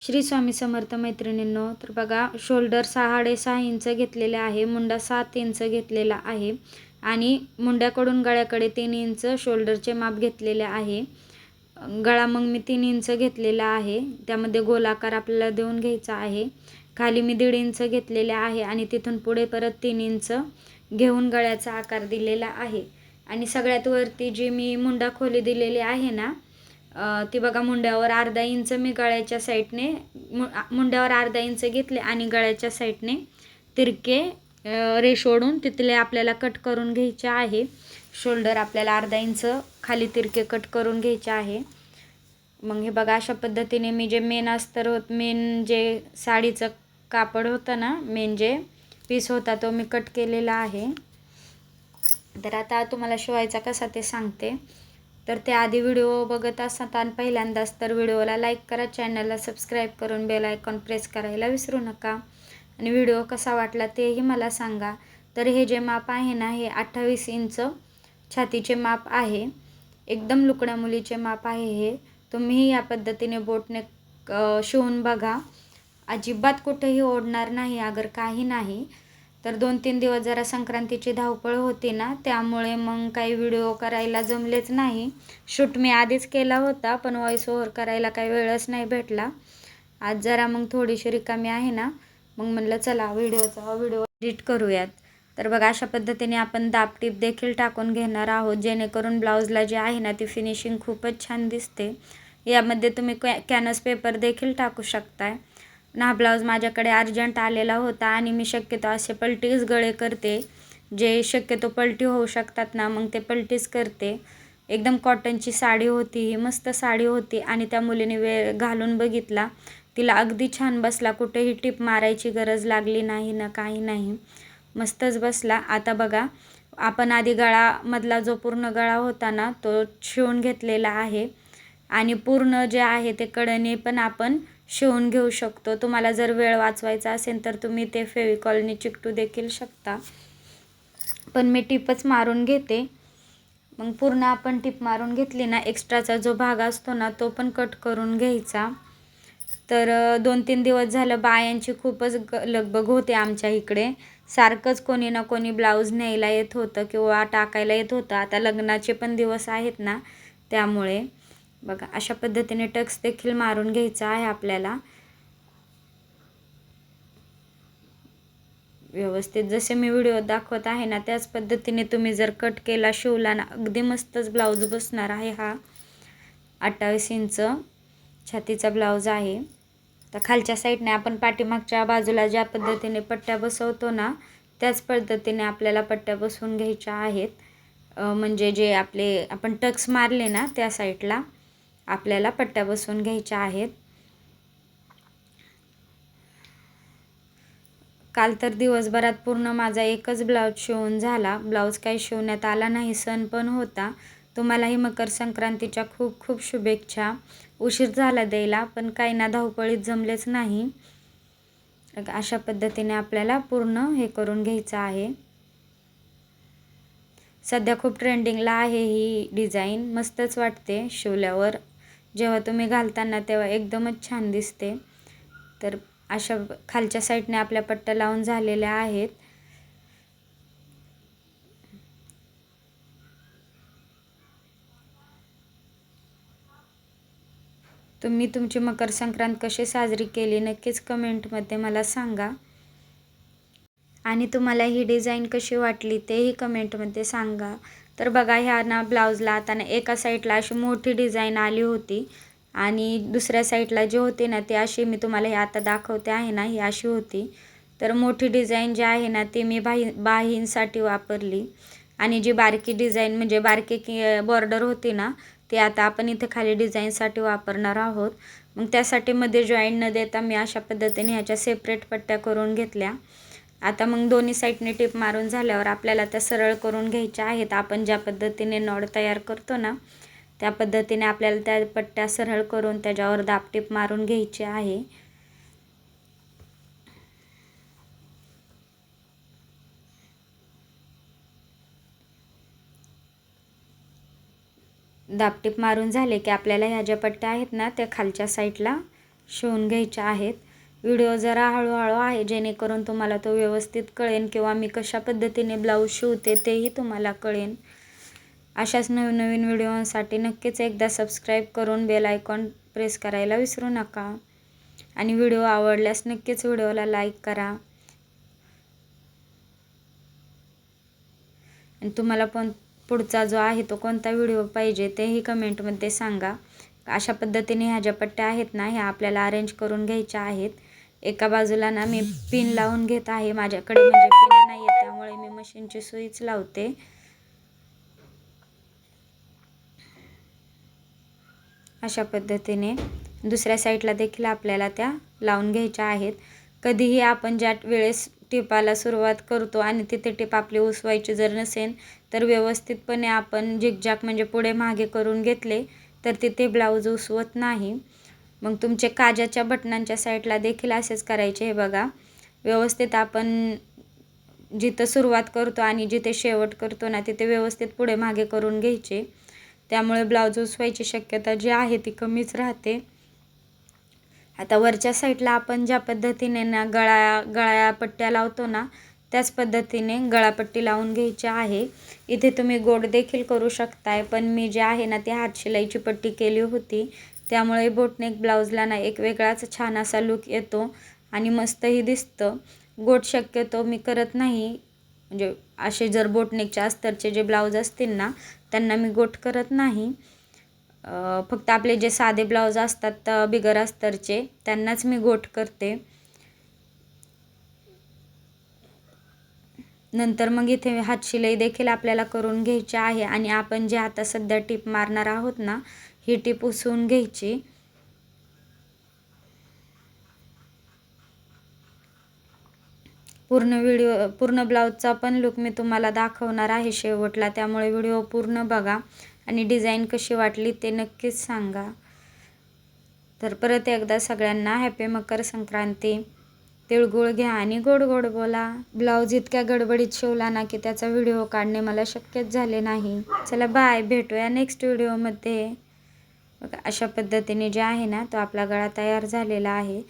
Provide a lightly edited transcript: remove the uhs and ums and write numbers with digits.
श्री स्वामी समर्थ मैत्रिणींनो, तर बघा शोल्डर 6.5 इंच घेतलेले आहे, मुंडा 7 इंच घेतलेला आहे आणि मुंड्याकडून गळ्याकडे 3 इंच शोल्डरचे माप घेतलेले आहे. गळा मग मी 3 इंच घेतलेला आहे, त्यामध्ये गोलाकार आपल्याला देऊन घ्यायचा आहे. खाली मी 1.5 इंच घेतलेले आहे आणि तिथून पुढे परत 3 इंच घेऊन गळ्याचा आकार दिलेला आहे. आणि सगळ्यात वरती जी मी मुंडा खोली दिलेली आहे ना, ती बघा मुंड्यावर अर्धा इंच मी गळ्याच्या साईडने मुंड्यावर अर्धा इंच घेतले आणि गळ्याच्या साईडने तिरके रेष ओढून तिथले आपल्याला कट करून घ्यायचे आहे. शोल्डर आपल्याला अर्धा इंच खाली तिरके कट करून घ्यायचे आहे. मग हे बघा अशा पद्धतीने मी जे मेन जे साडीचं कापड होतं ना, मेन जे पीस होता तो मी कट केलेला आहे. तर आता तुम्हाला शिवायचा कसा ते सांगते. तर त्याआधी व्हिडिओ बघत असताना पहिल्यांदाच तर व्हिडिओला लाईक करा, चॅनलला सबस्क्राईब करून बेल आयकॉन प्रेस करायला विसरू नका आणि व्हिडिओ कसा वाटला तेही मला सांगा. तर हे जे माप आहे ना, हे 28 इंच छातीचे माप आहे. एकदम लुकड्या मुलीचे माप आहे हे. तुम्हीही या पद्धतीने बोटने शिवून बघा, अजिबात कुठेही ओढणार नाही अगर काही नाही. तर 2-3 दिवस जरा संक्रांतीची धावपळ होती ना, त्यामुळे मग काही व्हिडिओ करायला जमलेच नाही. शूट मी आधीच केला होता, पण व्हॉइस ओव्हर करायला काही वेळच नाही भेटला. आज जरा मग थोडीशी रिकामी आहे ना, मग म्हणलं चला व्हिडिओ एडिट करूयात. तर बघा अशा पद्धतीने आपण दाबटीप देखील टाकून घेणार आहोत, जेणेकरून ब्लाऊजला जे आहे ना ती फिनिशिंग खूपच छान दिसते. यामध्ये तुम्ही कॅनव्हास पेपर देखील टाकू शकताय. हा ब्लाऊज माझ्याकडे अर्जंट आलेला होता आणि मी शक्यतो असे पलटीच गळे करते, जे शक्यतो पलटी होऊ शकतात ना, मग ते पलटीच करते. एकदम कॉटनची साडी होती, ही मस्त साडी होती आणि त्या मुलीने घालून बघितला, तिला अगदी छान बसला. कुठेही टिप मारायची गरज लागली नाही ना, काही नाही, मस्तच बसला. आता बघा आपण आधी गळामधला जो पूर्ण गळा होता ना तो शिवून घेतलेला आहे आणि पूर्ण जे आहे ते कडेने पण आपण शिवून घेऊ शकतो. तुम्हाला जर वेळ वाचवायचा असेल तर तुम्ही ते फेविकॉलने चिकटू देखील शकता, पण मी टिपच मारून घेते. मग पूर्ण आपण टिप मारून घेतली ना, एक्स्ट्राचा जो भाग असतो ना तो पण कट करून घ्यायचा. तर 2-3 दिवस झालं बायांची खूपच लगबग होते आमच्या इकडे. सारखंच कोणी ना कोणी ब्लाऊज न्यायला येत होतं किंवा टाकायला येत होतं. आता लग्नाचे पण दिवस आहेत ना, त्यामुळे बघा अशा पद्धतीने टक्स देखील मारून घ्यायचा आहे आपल्याला व्यवस्थित. जसे मी व्हिडिओ दाखवत आहे ना त्याच पद्धतीने तुम्ही जर कट केला, शिवला ना, अगदी मस्तच ब्लाऊज बसणार आहे. हा 28 इंच छातीचा ब्लाऊज आहे. तर खालच्या साईडने आपण पाठीमागच्या बाजूला ज्या पद्धतीने पट्ट्या बसवतो ना, त्याच पद्धतीने आपल्याला पट्ट्या बसवून घ्यायच्या आहेत. म्हणजे जे आपण टक्स मारले ना त्या साईडला आपल्याला पट्ट्या बसवून घ्यायच्या आहेत. काल तर दिवसभरात पूर्ण माझा एकच ब्लाऊज शिवून झाला. ब्लाऊज काही शिवण्यात आला नाही, सण पण होता. तुम्हालाही मकर संक्रांतीच्या खूप खूप शुभेच्छा. उशीर झाला द्यायला, पण काही ना धावपळीत जमलेच नाही. अशा पद्धतीने आपल्याला पूर्ण हे करून घ्यायचं आहे. सध्या खूप ट्रेंडिंगला आहे ही डिझाईन, मस्तच वाटते शिवल्यावर. जेव्हा तुम्ही घालताना तेव्हा एकदमच छान दिसते. तर अशा खालच्या साईडने आपल्या पट्ट्या लावून झालेल्या आहेत. तुम्ही तुमची मकर संक्रांत कशी साजरी केली नक्कीच कमेंटमध्ये मला सांगा आणि तुम्हाला ही डिझाईन कशी वाटली तेही कमेंटमध्ये सांगा. तर बघा ह्या ना ब्लाऊजला आता ना एका साईडला अशी मोठी डिझाईन आली होती आणि दुसऱ्या साईडला जी होती ना ती अशी, मी तुम्हाला हे आता दाखवते आहे ना, ही अशी होती. तर मोठी डिझाईन जी आहे ना ती मी बाहींसाठी वापरली आणि जी बारकी डिझाईन म्हणजे बारकी बॉर्डर होती ना ती आता आपण इथे खाली डिझाईनसाठी वापरणार आहोत. मग त्यासाठी मध्ये जॉईंट न देता मी अशा पद्धतीने ह्याच्या सेपरेट पट्ट्या करून घेतल्या. आता मग दोन्ही साईडने टिप मारून झाल्यावर आपल्याला त्या सरळ करून घ्यायच्या आहेत. आपण ज्या पद्धतीने नॉड तयार करतो ना त्या पद्धतीने आपल्याला त्या पट्ट्या सरळ करून त्याच्यावर दाबटीप मारून घ्यायची आहे. दाबटीप मारून झाले की आपल्याला ह्या ज्या पट्ट्या आहेत ना त्या खालच्या साईडला शिवून घ्यायच्या आहेत. व्हिडिओ जरा हळूहळू आहे जेणेकरून तुम्हाला तो व्यवस्थित कळेल किंवा मी कशा पद्धतीने ब्लाऊज शिवते तेही तुम्हाला कळेल. अशाच नवीन नवीन व्हिडिओसाठी नक्कीच एकदा सबस्क्राईब करून बेल आयकॉन प्रेस करायला विसरू नका. आणि व्हिडिओ आवडल्यास नक्कीच व्हिडिओला लाईक करा. आणि तुम्हाला पण पुढचा जो आहे तो कोणता व्हिडिओ पाहिजे तेही कमेंटमध्ये सांगा. अशा पद्धतीने ह्या ज्या पट्ट्या आहेत ना ह्या आपल्याला अरेंज करून घ्यायच्या आहेत. एका बाजूला ना मी पिन लावून घेत आहे. माझ्याकडे म्हणजे पिन नाही आहे त्यामुळे मी मशीनची सुईच लावते. अशा पद्धतीने दुसऱ्या साईडला देखील आपल्याला त्या लावून घ्यायच्या आहेत. कधीही आपण ज्या वेळेस टिपाला सुरुवात करतो आणि तिथे टिप आपली उसवायची जर नसेल तर व्यवस्थितपणे आपण झिगझॅग म्हणजे पुढे मागे करून घेतले तर तिथे ब्लाऊज उसवत नाही. मग तुमचे काजाच्या बटनांच्या साईडला देखील असेच करायचे. हे बघा, व्यवस्थित आपण जिथं सुरुवात करतो आणि जिथे शेवट करतो ना तिथे व्यवस्थित पुढे मागे करून घ्यायचे. त्यामुळे ब्लाऊज उसवायची शक्यता जी आहे ती कमीच राहते. आता वरच्या साईडला आपण ज्या पद्धतीने ना गळ्या पट्ट्या लावतो ना त्याच पद्धतीने गळापट्टी लावून घ्यायची आहे. इथे तुम्ही गोट देखील करू शकताय, पण मी जे आहे ना ती हात शिलाईची पट्टी केली होती त्यामुळे बोटनेक ब्लाऊजला ना एक वेगळाच छान असा लुक येतो आणि मस्तही दिसतं. गोट शक्यतो मी करत नाही, म्हणजे असे जर बोटनेकच्या अस्तरचे जे ब्लाऊज असतील ना त्यांना मी गोट करत नाही. फक्त आपले जे साधे ब्लाऊज असतात बिगर अस्तरचे त्यांनाच मी गोट करते. नंतर मग इथे हात शिलाई देखील आपल्याला करून घ्यायची आहे. आणि आपण जे आता सध्या टिप मारणार आहोत ना ही टिप उसवून घ्यायची. पूर्ण ब्लाऊजचा पण लुक मी तुम्हाला दाखवणार आहे शेवटला, त्यामुळे व्हिडिओ पूर्ण बघा आणि डिझाईन कशी वाटली ते नक्कीच सांगा. तर परत एकदा सगळ्यांना हॅपी मकर संक्रांती. तिळगुळ घ्या आणि गोड गोड बोला. ब्लाऊज इतक्या गडबडीत शिवला ना की त्याचा व्हिडिओ काढणे मला शक्यच झाले नाही. चला बाय, भेटूया नेक्स्ट व्हिडिओमध्ये. बघा अशा पद्धतीने जे आहे ना तो आपला गळा तयार झालेला आहे.